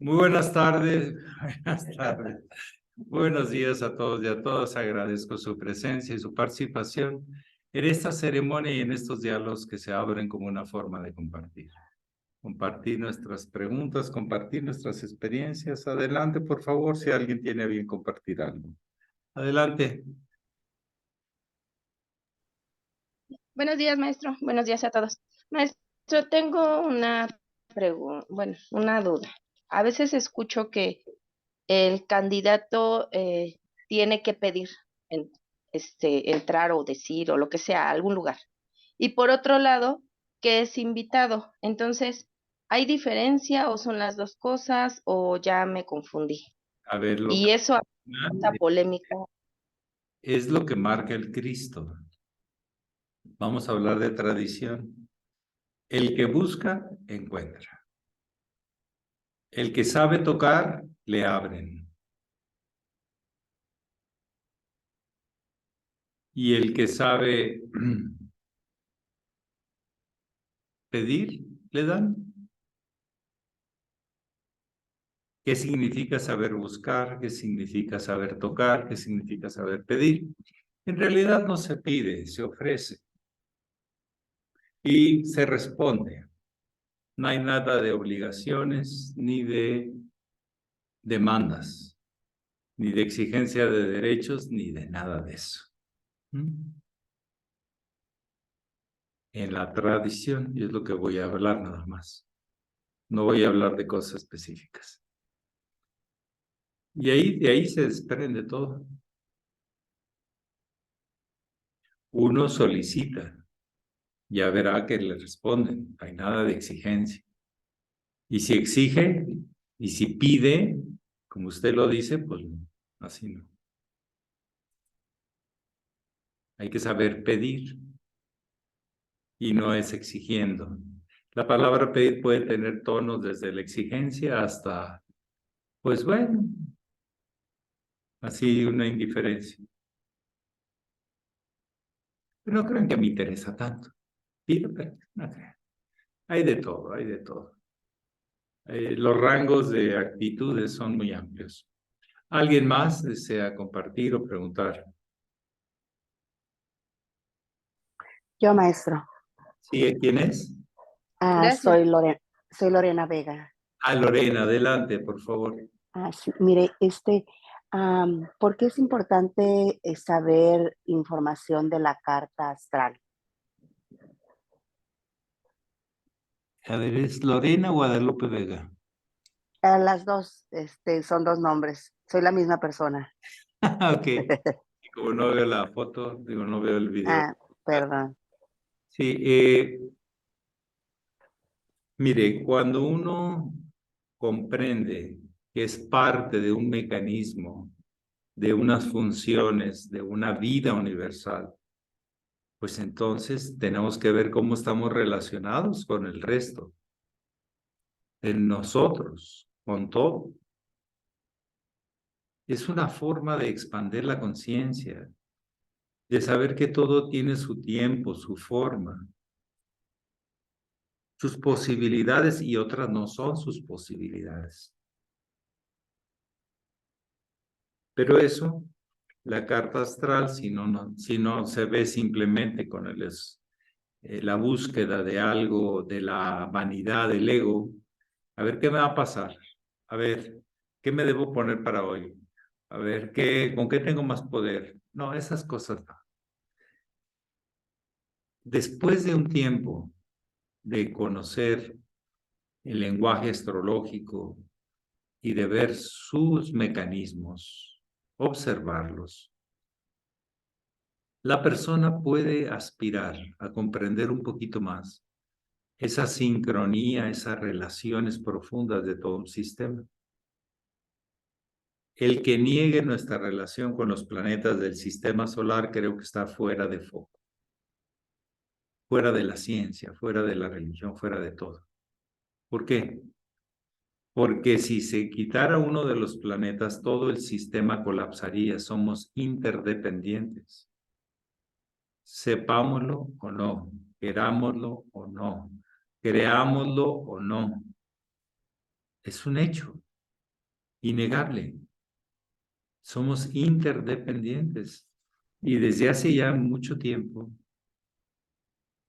Muy buenas tardes, buenas tardes. Buenos días a todos y a todas. Agradezco su presencia y su participación en esta ceremonia y en estos diálogos que se abren como una forma de compartir. Compartir nuestras preguntas, compartir nuestras experiencias. Adelante, por favor, si alguien tiene a bien compartir algo. Adelante. Buenos días, maestro. Buenos días a todos. Maestro, tengo una pregunta, bueno, una duda. A veces escucho que el candidato tiene que pedir entrar o decir o lo que sea a algún lugar. Y por otro lado, que es invitado. Entonces, ¿hay diferencia o son las dos cosas o ya me confundí? A ver, lo Y que eso esta polémica. es lo que marca el Cristo. Vamos a hablar de tradición. El que busca, encuentra. El que sabe tocar, le abren. Y el que sabe pedir, le dan. ¿Qué significa saber buscar? ¿Qué significa saber tocar? ¿Qué significa saber pedir? En realidad no se pide, se ofrece. Y se responde. No hay nada de obligaciones ni de demandas, ni de exigencia de derechos, ni de nada de eso. En la tradición, y es lo que voy a hablar nada más. No voy a hablar de cosas específicas. Y de ahí se desprende todo. Uno solicita, ya verá que le responden, no hay nada de exigencia. Y si exige, y si pide, como usted lo dice, pues así no. Hay que saber pedir y no es exigiendo. La palabra pedir puede tener tonos desde la exigencia hasta, pues bueno, así una indiferencia. Pero no crean que me interesa tanto. Pido, pero no crean. Hay de todo, hay de todo. Los rangos de actitudes son muy amplios. ¿Alguien más desea compartir o preguntar? Yo, maestro. ¿Sí? ¿Quién es? Gracias. Soy Lorena Vega. Lorena, adelante, por favor. Sí, mire, ¿por qué es importante saber información de la carta astral? A ver, ¿es Lorena Guadalupe Vega? Las dos, son dos nombres. Soy la misma persona. Ok. Y como no veo la foto, digo, no veo el video. Perdón. Sí, mire, cuando uno comprende que es parte de un mecanismo, de unas funciones, de una vida universal, pues entonces tenemos que ver cómo estamos relacionados con el resto, en nosotros, con todo. Es una forma de expandir la conciencia, de saber que todo tiene su tiempo, su forma, sus posibilidades y otras no son sus posibilidades. Pero eso, la carta astral, si no se ve simplemente con la búsqueda de algo, de la vanidad, del ego, a ver qué me va a pasar, a ver qué me debo poner para hoy, a ver con qué tengo más poder. No, esas cosas no. Después de un tiempo de conocer el lenguaje astrológico y de ver sus mecanismos, observarlos, la persona puede aspirar a comprender un poquito más esa sincronía, esas relaciones profundas de todo un sistema. El que niegue nuestra relación con los planetas del sistema solar creo que está fuera de foco, fuera de la ciencia, fuera de la religión, fuera de todo. ¿Por qué? Porque si se quitara uno de los planetas, todo el sistema colapsaría. Somos interdependientes. Sepámoslo o no, querámoslo o no, creámoslo o no. Es un hecho. innegable. Somos interdependientes. Y desde hace ya mucho tiempo,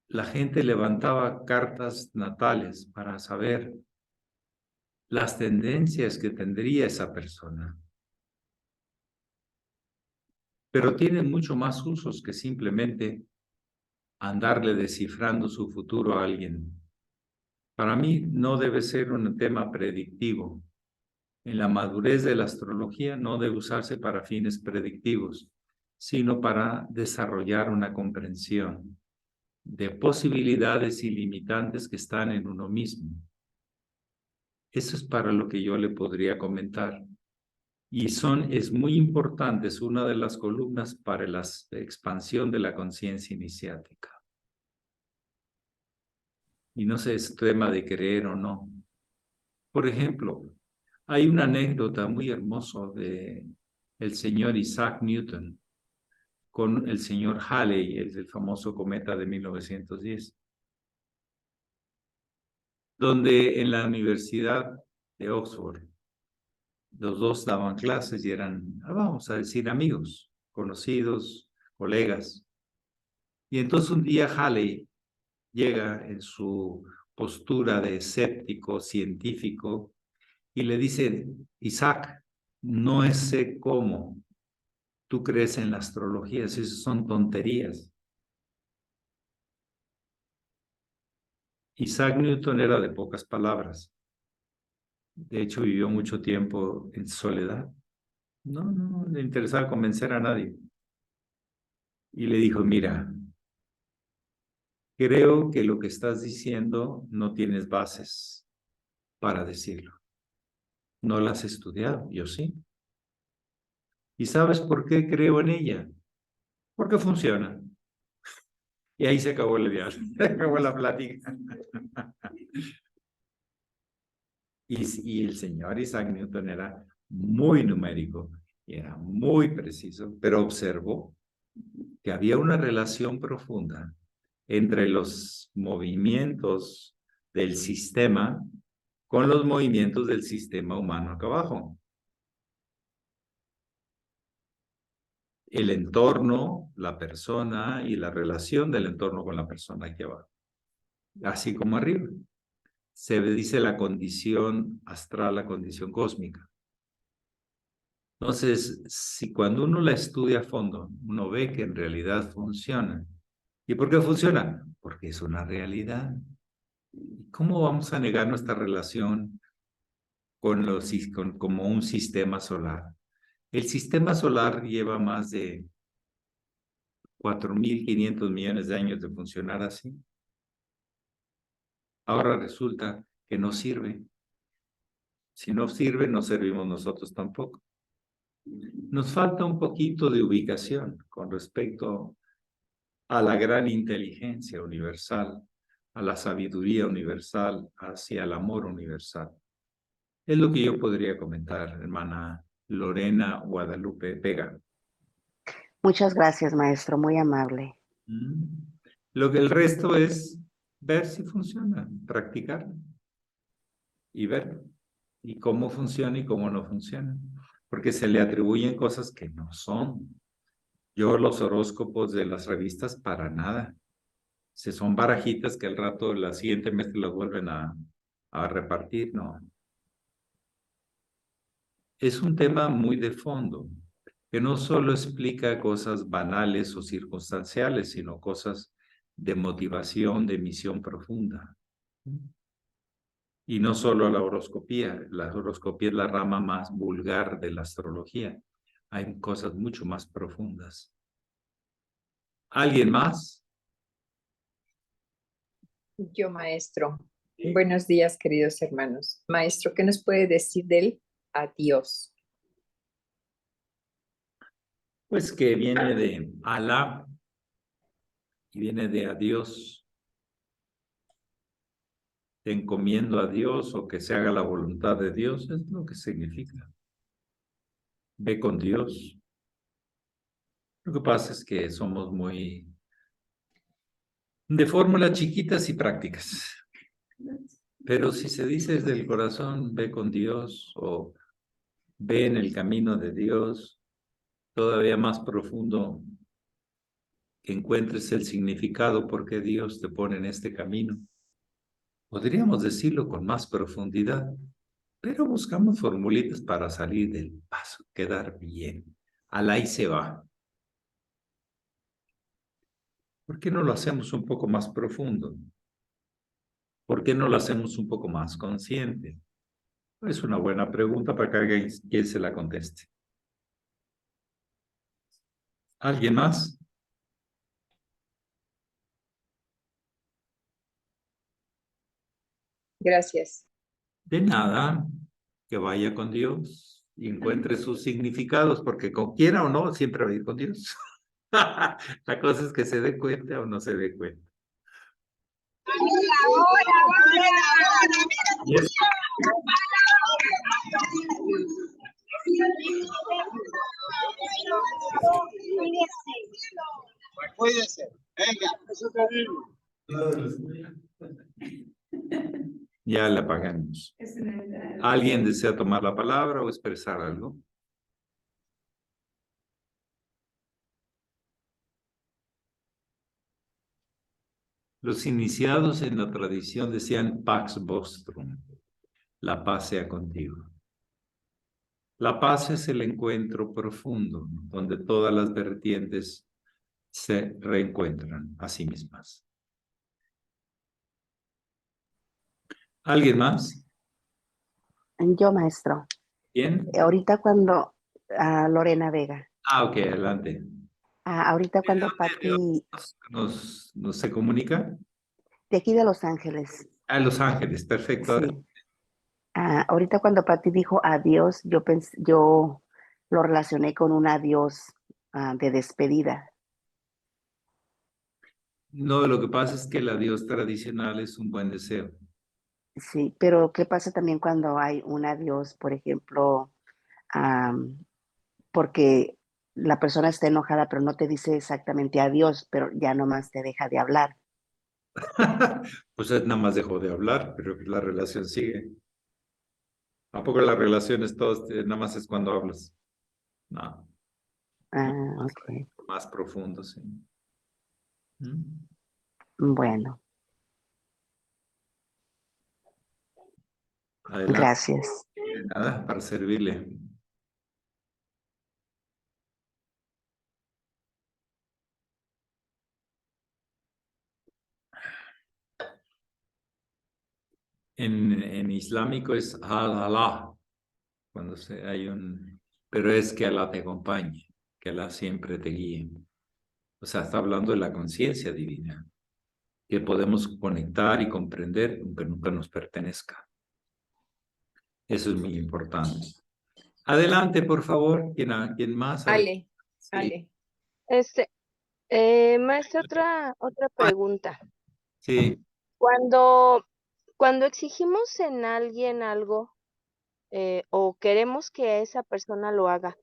la gente levantaba cartas natales para saber las tendencias que tendría esa persona. Pero tiene mucho más usos que simplemente andarle descifrando su futuro a alguien. Para mí no debe ser un tema predictivo. En la madurez de la astrología no debe usarse para fines predictivos, sino para desarrollar una comprensión de posibilidades ilimitantes que están en uno mismo. Eso es para lo que yo le podría comentar. Y es muy importante, es una de las columnas para la expansión de la conciencia iniciática. Y no sé, es tema de creer o no. Por ejemplo, hay una anécdota muy hermosa de el señor Isaac Newton con el señor Halley, el famoso cometa de 1910, donde en la Universidad de Oxford los dos daban clases y eran, vamos a decir, amigos, conocidos, colegas. Y entonces un día Halley llega en su postura de escéptico científico y le dice, Isaac, no sé cómo tú crees en la astrología, esas son tonterías. Isaac Newton era de pocas palabras. De hecho, vivió mucho tiempo en soledad. No le interesaba convencer a nadie. Y le dijo, mira, creo que lo que estás diciendo no tienes bases para decirlo. No la has estudiado, yo sí. ¿Y sabes por qué creo en ella? Porque funciona. Y ahí se acabó el viaje, se acabó la plática. Y el señor Isaac Newton era muy numérico y era muy preciso, pero observó que había una relación profunda entre los movimientos del sistema con los movimientos del sistema humano acá abajo. El entorno, la persona y la relación del entorno con la persona aquí abajo. Así como arriba. Se dice la condición astral, la condición cósmica. Entonces, si cuando uno la estudia a fondo, uno ve que en realidad funciona. ¿Y por qué funciona? Porque es una realidad. ¿Cómo vamos a negar nuestra relación como un sistema solar? El sistema solar lleva más de 4.500 millones de años de funcionar así. Ahora resulta que no sirve. Si no sirve, no servimos nosotros tampoco. Nos falta un poquito de ubicación con respecto a la gran inteligencia universal, a la sabiduría universal, hacia el amor universal. Es lo que yo podría comentar, hermana Lorena Guadalupe Vega. Muchas gracias, maestro, muy amable. Lo que el resto es ver si funciona, practicar y ver y cómo funciona y cómo no funciona, porque se le atribuyen cosas que no son. Yo los horóscopos de las revistas para nada. Se son barajitas que al rato, la siguiente mes te las vuelven a repartir, no. Es un tema muy de fondo, que no solo explica cosas banales o circunstanciales, sino cosas de motivación, de misión profunda. Y no solo la horoscopía es la rama más vulgar de la astrología. Hay cosas mucho más profundas. ¿Alguien más? Yo, maestro. Buenos días, queridos hermanos. Maestro, ¿qué nos puede decir del adiós? Pues que viene de Alá y viene de adiós. Te encomiendo a Dios o que se haga la voluntad de Dios, es lo que significa. Ve con Dios. Lo que pasa es que somos muy de fórmulas chiquitas y prácticas. Pero si se dice desde el corazón, ve con Dios o ve en el camino de Dios todavía más profundo, que encuentres el significado por qué Dios te pone en este camino. Podríamos decirlo con más profundidad, pero buscamos formulitas para salir del paso, quedar bien. Al ahí se va. ¿Por qué no lo hacemos un poco más profundo? ¿Por qué no lo hacemos un poco más consciente? Es una buena pregunta para que alguien quien se la conteste. ¿Alguien más? Gracias. De nada, que vaya con Dios y encuentre sus significados, porque con quiera o no, siempre va a ir con Dios. La cosa es que se dé cuenta o no se dé cuenta. Yes. Cuídese. Venga. Eso te digo. Ya la pagamos. ¿Alguien desea tomar la palabra o expresar algo? Los iniciados en la tradición decían Pax Vostrum, la paz sea contigo. La paz es el encuentro profundo, donde todas las vertientes se reencuentran a sí mismas. ¿Alguien más? Yo, maestro. ¿Quién? Ahorita cuando, Lorena Vega. Ok, adelante. Ahorita ¿De cuando dónde Patti, nos se comunica? de aquí de Los Ángeles, A Los Ángeles, perfecto. sí. Ahorita cuando Patti dijo adiós, yo lo relacioné con un adiós de despedida. No, lo que pasa es que el adiós tradicional es un buen deseo. Sí, pero ¿qué pasa también cuando hay un adiós, por ejemplo, porque la persona está enojada, pero no te dice exactamente adiós, pero ya nomás te deja de hablar? Pues nada más dejó de hablar, pero la relación sigue. ¿A poco la relación es todo, nada más es cuando hablas? No, Ok. más profundo, sí. ¿Mm? Bueno, Adelante. gracias. De nada, para servirle. En islámico es Allah, cuando hay pero es que Allah te acompañe, que Allah siempre te guíe. O sea, está hablando de la conciencia divina, que podemos conectar y comprender, aunque nunca nos pertenezca. Eso es muy importante. Adelante, por favor. ¿Quién más? Ale, Sí. Ale. Maestro, otra pregunta. Sí. Cuando exigimos en alguien algo o queremos que esa persona lo haga,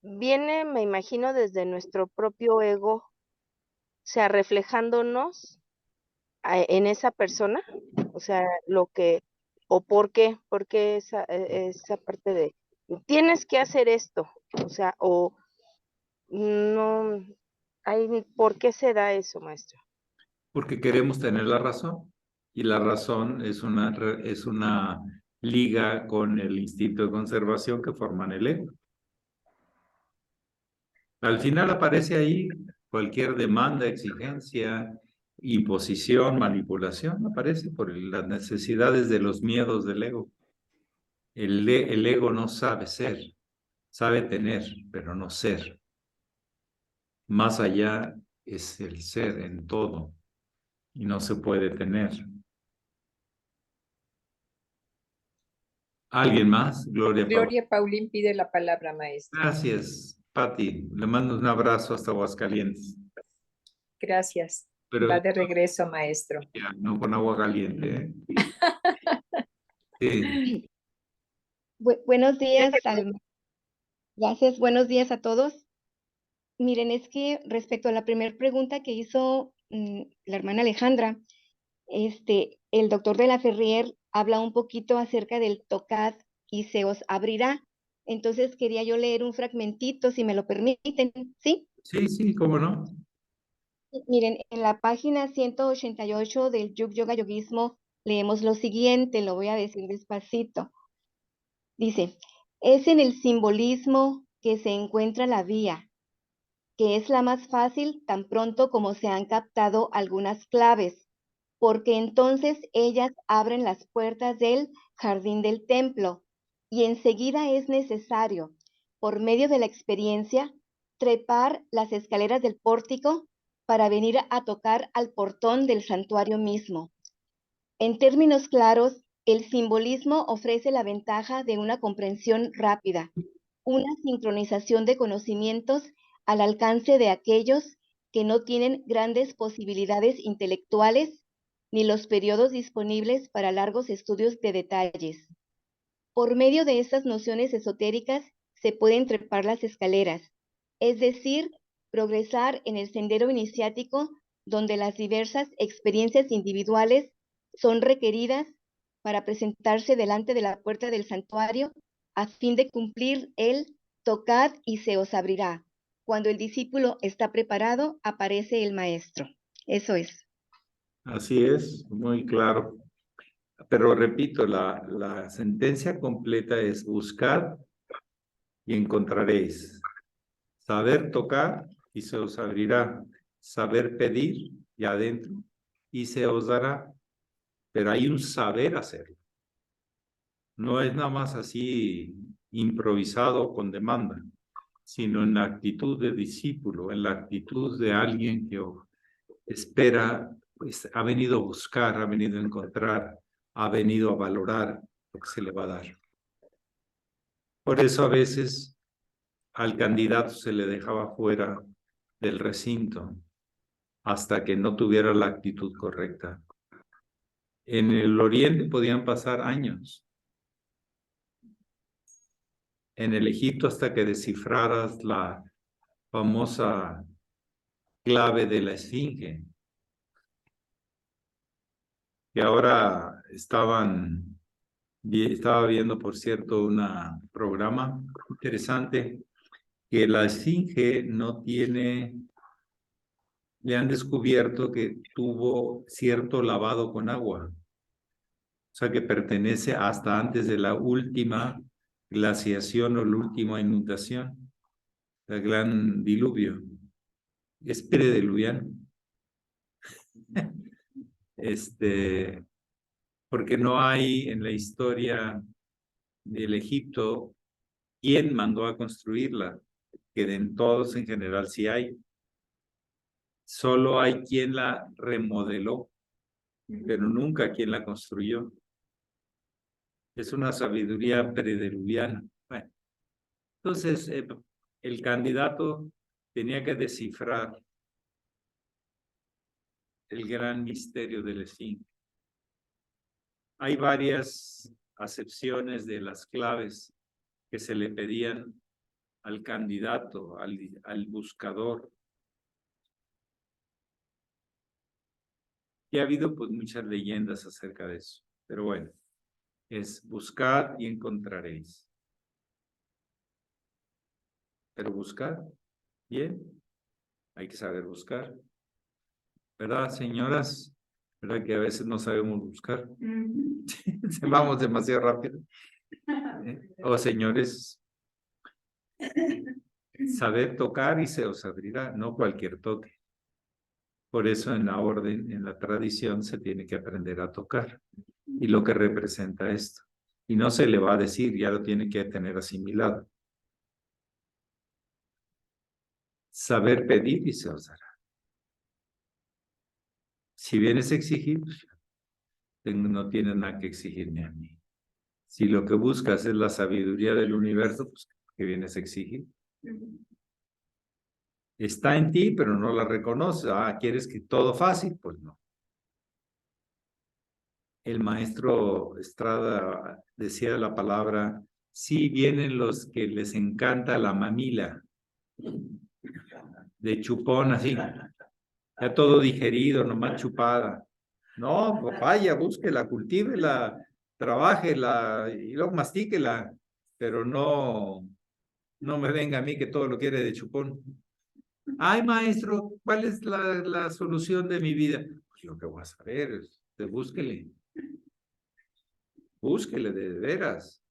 viene, me imagino, desde nuestro propio ego, o sea, reflejándonos en esa persona, o sea, o por qué esa parte de, tienes que hacer esto, o sea, o no, ¿por qué se da eso, maestro? Porque queremos tener la razón. Y la razón es una liga con el instinto de conservación que forman el ego. Al final aparece ahí cualquier demanda, exigencia, imposición, manipulación, aparece por las necesidades de los miedos del ego. El ego no sabe ser, sabe tener, pero no ser. Más allá es el ser en todo y no se puede tener. ¿Alguien más? Gloria Paula. Gloria Paulín pide la palabra, maestro. Gracias, Pati. Le mando un abrazo hasta Aguascalientes. Gracias. Pero Va de regreso, maestro. ya, no con agua caliente, ¿eh? Sí. Buenos días, gracias, buenos días a todos. Miren, es que respecto a la primera pregunta que hizo la hermana Alejandra, el doctor de la Ferrier habla un poquito acerca del tocad y se os abrirá. Entonces quería yo leer un fragmentito, si me lo permiten, ¿sí? Sí, sí, cómo no. Miren, en la página 188 del Yug Yoga Yogismo leemos lo siguiente, lo voy a decir despacito. Dice, es en el simbolismo que se encuentra la vía, que es la más fácil tan pronto como se han captado algunas claves, porque entonces ellas abren las puertas del jardín del templo y enseguida es necesario, por medio de la experiencia, trepar las escaleras del pórtico para venir a tocar al portón del santuario mismo. En términos claros, el simbolismo ofrece la ventaja de una comprensión rápida, una sincronización de conocimientos al alcance de aquellos que no tienen grandes posibilidades intelectuales ni los periodos disponibles para largos estudios de detalles. Por medio de estas nociones esotéricas se pueden trepar las escaleras, es decir, progresar en el sendero iniciático donde las diversas experiencias individuales son requeridas para presentarse delante de la puerta del santuario a fin de cumplir el tocad y se os abrirá. Cuando el discípulo está preparado, aparece el maestro. Eso es. Así es, muy claro. Pero repito, la sentencia completa es buscar y encontraréis. Saber tocar y se os abrirá. Saber pedir y adentro y se os dará. Pero hay un saber hacerlo. No es nada más así improvisado con demanda, sino en la actitud de discípulo, en la actitud de alguien que espera, pues ha venido a buscar, ha venido a encontrar, ha venido a valorar lo que se le va a dar. Por eso a veces al candidato se le dejaba fuera del recinto hasta que no tuviera la actitud correcta. En el Oriente podían pasar años. En el Egipto hasta que descifraras la famosa clave de la esfinge. Que ahora estaba viendo, por cierto, un programa interesante que la esfinge no tiene, le han descubierto que tuvo cierto lavado con agua. O sea, que pertenece hasta antes de la última glaciación o la última inundación, el gran diluvio. Es prediluviano. Porque no hay en la historia del Egipto quién mandó a construirla, que en todos en general sí hay. Solo hay quien la remodeló, pero nunca quien la construyó. Es una sabiduría prediluviana. Bueno, entonces, el candidato tenía que descifrar el gran misterio del esfinge. Hay varias acepciones de las claves que se le pedían al candidato, al buscador. Y ha habido pues muchas leyendas acerca de eso. Pero bueno, es buscar y encontraréis. Pero buscar, bien, hay que saber buscar. ¿Verdad, señoras? ¿Verdad que a veces no sabemos buscar? Vamos demasiado rápido. O señores, saber tocar y se os abrirá, no cualquier toque. Por eso en la orden, en la tradición, se tiene que aprender a tocar. Y lo que representa esto. Y no se le va a decir, ya lo tiene que tener asimilado. Saber pedir y se os dará. Si vienes a exigir, no tienes nada que exigirme a mí. Si lo que buscas es la sabiduría del universo, pues ¿qué vienes a exigir? Está en ti, pero no la reconoces. Ah, ¿quieres que todo fácil? Pues no. El maestro Estrada decía la palabra, sí vienen los que les encanta la mamila, de chupón así, ya todo digerido, nomás chupada. No, vaya, búsquela, cultívela, trabájela y luego mastíquela. pero no me venga a mí que todo lo quiere de chupón. Ay, maestro, ¿cuál es la solución de mi vida? Pues yo qué voy a saber, usted búsquele de veras.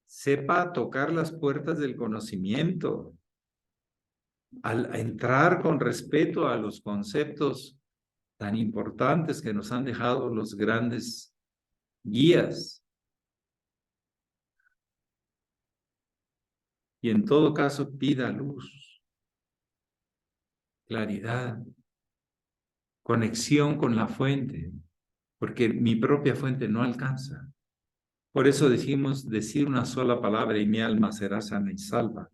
Sepa tocar las puertas del conocimiento, al entrar con respeto a los conceptos tan importantes que nos han dejado los grandes guías. Y en todo caso, pida luz, claridad, conexión con la fuente, porque mi propia fuente no alcanza. Por eso decimos decir una sola palabra y mi alma será sana y salva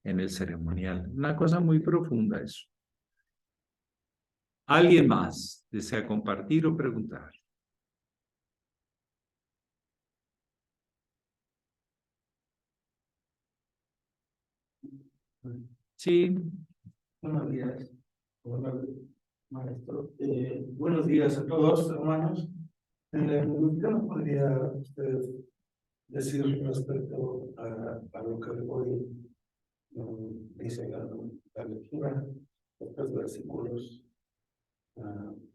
en el ceremonial. Una cosa muy profunda eso. ¿Alguien más desea compartir o preguntar? Sí. Buenos días, hola, maestro. Buenos días a todos, hermanos. ¿Qué nos podría usted decir respecto a lo que hoy dice la lectura, estos versículos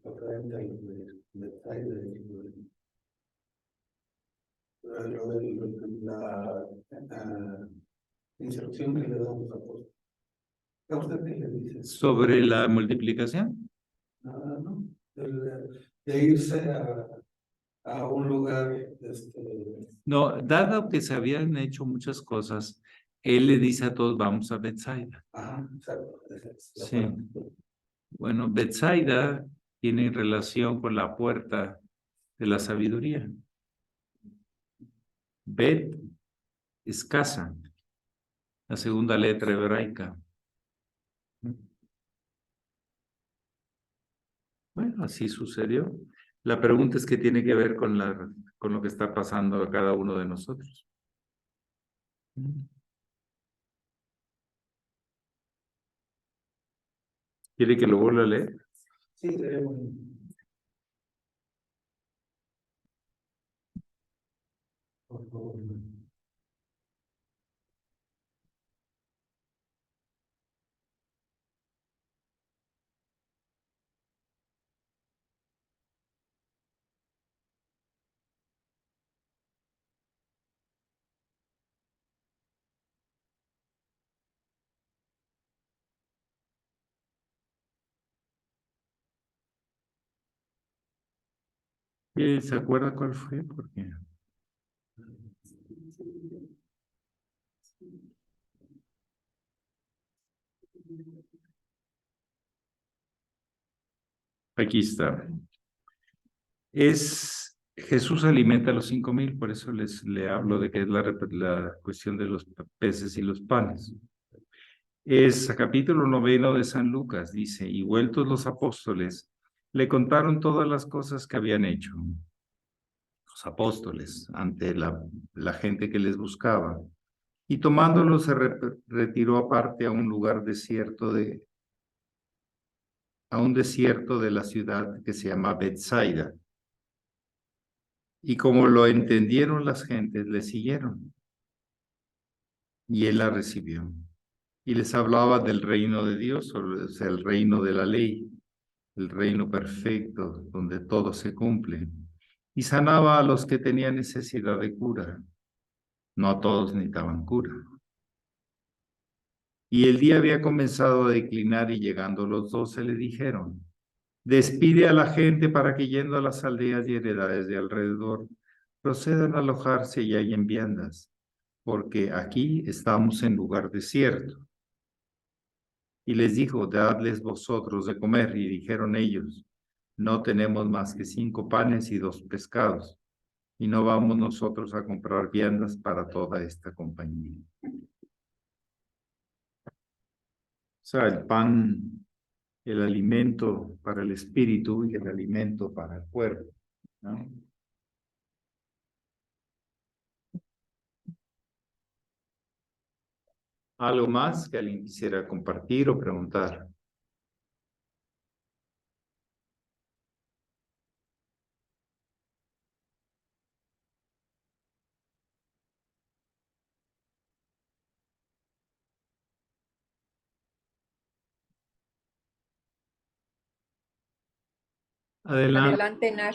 referente a lo de Betsaida la instrucción que le damos a apóstoles? ¿A usted qué le dice? ¿Sobre la multiplicación? ¿No? De irse a un lugar. No, dado que se habían hecho muchas cosas, él le dice a todos, vamos a Betsaida. Ajá, exacto. Sí. Bueno, Betsaida tiene relación con la puerta de la sabiduría. Bet es casa, la segunda letra hebraica. Bueno, así sucedió. La pregunta es qué tiene que ver con lo que está pasando a cada uno de nosotros. ¿Quiere que lo vuelva a leer? Sí, por favor. ¿Se acuerda cuál fue? Porque aquí está. Jesús alimenta a los 5,000, por eso le hablo de que es la cuestión de los peces y los panes. Es a capítulo 9 de San Lucas, dice, y vueltos los apóstoles, le contaron todas las cosas que habían hecho los apóstoles ante la gente que les buscaba. Y tomándolo se retiró aparte a un lugar desierto a un desierto de la ciudad que se llama Betsaida. Y como lo entendieron las gentes, le siguieron. Y él la recibió. Y les hablaba del reino de Dios, o sea, el reino de la ley, el reino perfecto, donde todo se cumple. Y sanaba a los que tenían necesidad de cura. No a todos necesitaban cura. Y el día había comenzado a declinar y llegando los 12 le dijeron, despide a la gente para que yendo a las aldeas y heredades de alrededor, procedan a alojarse y hay en viandas, porque aquí estamos en lugar desierto. Y les dijo, dadles vosotros de comer. Y dijeron ellos, no tenemos más que 5 panes y 2 pescados, y no vamos nosotros a comprar viandas para toda esta compañía. O sea, el pan, el alimento para el espíritu y el alimento para el cuerpo, ¿no? ¿Algo más que alguien quisiera compartir o preguntar? Adelante. Adelante, Nar.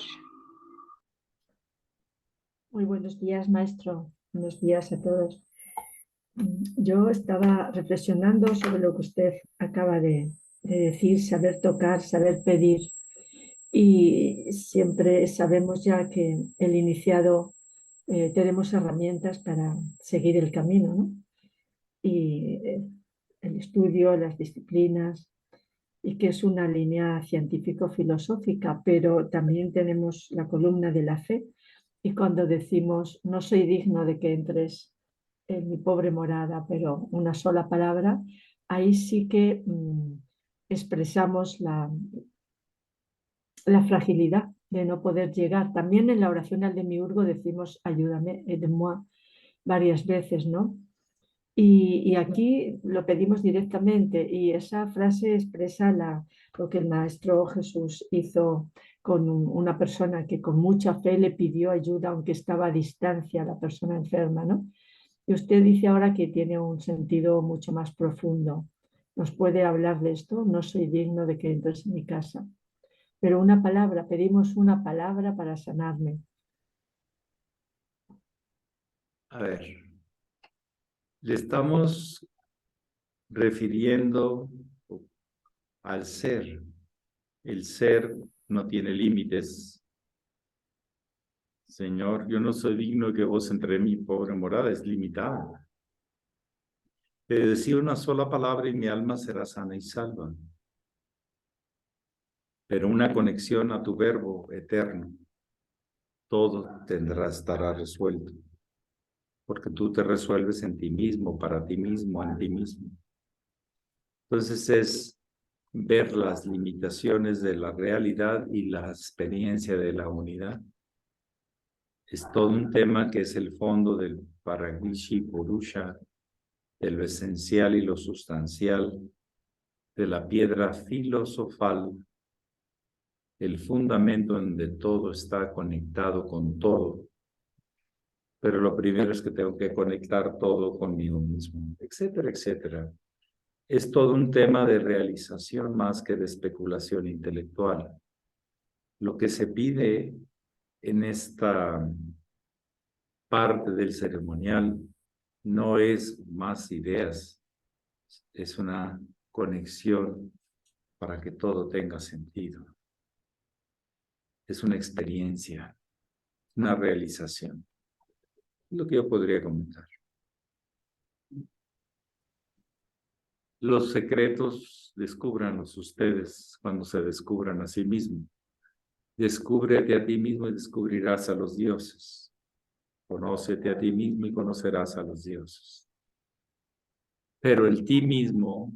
Muy buenos días, maestro. Buenos días a todos. Yo estaba reflexionando sobre lo que usted acaba de decir, saber tocar, saber pedir. Y siempre sabemos ya que el iniciado tenemos herramientas para seguir el camino, ¿no? Y el estudio, las disciplinas, y que es una línea científico-filosófica, pero también tenemos la columna de la fe. Y cuando decimos, no soy digno de que entres en mi pobre morada, pero una sola palabra, ahí sí que expresamos la fragilidad de no poder llegar. También en la oración al demiurgo decimos, ayúdame, aide-moi, varias veces, ¿no? Y aquí lo pedimos directamente y esa frase expresa lo que el Maestro Jesús hizo con una persona que con mucha fe le pidió ayuda aunque estaba a distancia la persona enferma, ¿no? Y usted dice ahora que tiene un sentido mucho más profundo. ¿Nos puede hablar de esto? No soy digno de que entres en mi casa. Pero una palabra, pedimos una palabra para sanarme. A ver, le estamos refiriendo al ser. El ser no tiene límites. Señor, yo no soy digno de que vos entre en mi pobre morada, es limitado. Te decía una sola palabra y mi alma será sana y salva. Pero una conexión a tu verbo eterno, todo estará resuelto. Porque tú te resuelves en ti mismo, para ti mismo, en ti mismo. Entonces es ver las limitaciones de la realidad y la experiencia de la unidad. Es todo un tema que es el fondo del Paragrishi Purusha, de lo esencial y lo sustancial, de la piedra filosofal, el fundamento en donde todo está conectado con todo. Pero lo primero es que tengo que conectar todo conmigo mismo, etcétera, etcétera. Es todo un tema de realización más que de especulación intelectual. Lo que se pide en esta parte del ceremonial no es más ideas, es una conexión para que todo tenga sentido. Es una experiencia, una realización. Lo que yo podría comentar. Los secretos, descúbranlos ustedes cuando se descubran a sí mismos. Descúbrete a ti mismo y descubrirás a los dioses. Conócete a ti mismo y conocerás a los dioses. Pero el ti mismo,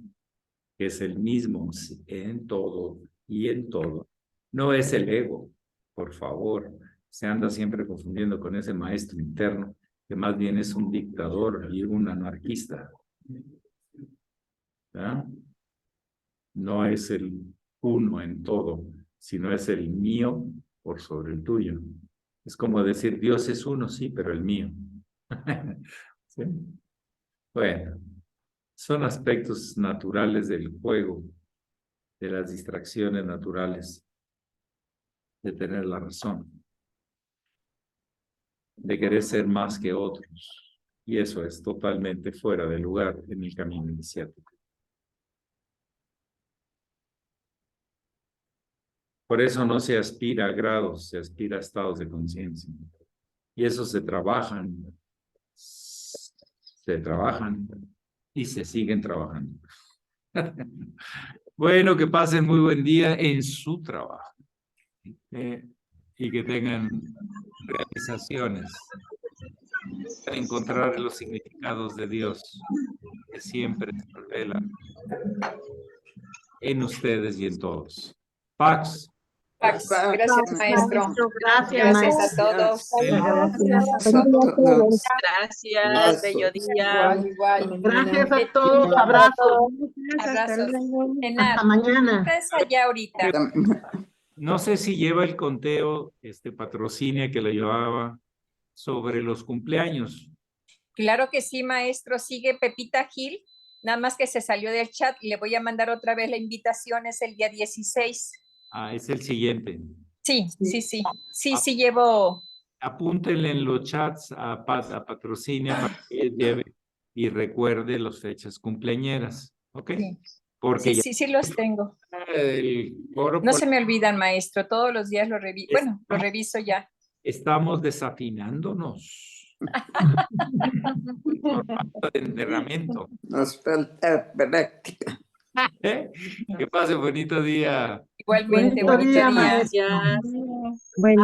que es el mismo en todo y en todo, no es el ego, por favor. Se anda siempre confundiendo con ese maestro interno, que más bien es un dictador y un anarquista. ¿Ah? No es el uno en todo, sino es el mío por sobre el tuyo. Es como decir, Dios es uno, sí, pero el mío. ¿Sí? Bueno, son aspectos naturales del juego, de las distracciones naturales, de tener la razón, de querer ser más que otros. Y eso es totalmente fuera de lugar en el camino iniciático. Por eso no se aspira a grados, se aspira a estados de conciencia. Y eso se trabajan y se siguen trabajando. Bueno, que pasen muy buen día en su trabajo. Y que tengan realizaciones para encontrar los significados de Dios que siempre se revelan en ustedes y en todos. Pax. Pax. Gracias, maestro. Gracias, Gracias a todos. Gracias, bello día. Igual. Gracias a todos, abrazos. Abrazos. Hasta mañana. Empieza ya ahorita. No sé si lleva el conteo, patrocinio que le llevaba sobre los cumpleaños. Claro que sí, maestro. Sigue Pepita Gil, nada más que se salió del chat y le voy a mandar otra vez la invitación, es el día 16. Ah, es el siguiente. Sí, sí, sí. Sí, sí llevo. Apúntenle en los chats a Patrocinio para que él lleve y recuerde las fechas cumpleañeras, ¿ok? Sí. Porque Sí, sí, sí los tengo. el foro No se me olvidan, maestro. Todos los días lo reviso. Bueno, lo reviso ya. estamos desafinándonos. Normal de enterramiento. Nos falta práctica. Que pase bonito día. Igualmente, Bonito bonito día, día. maestro. Bueno.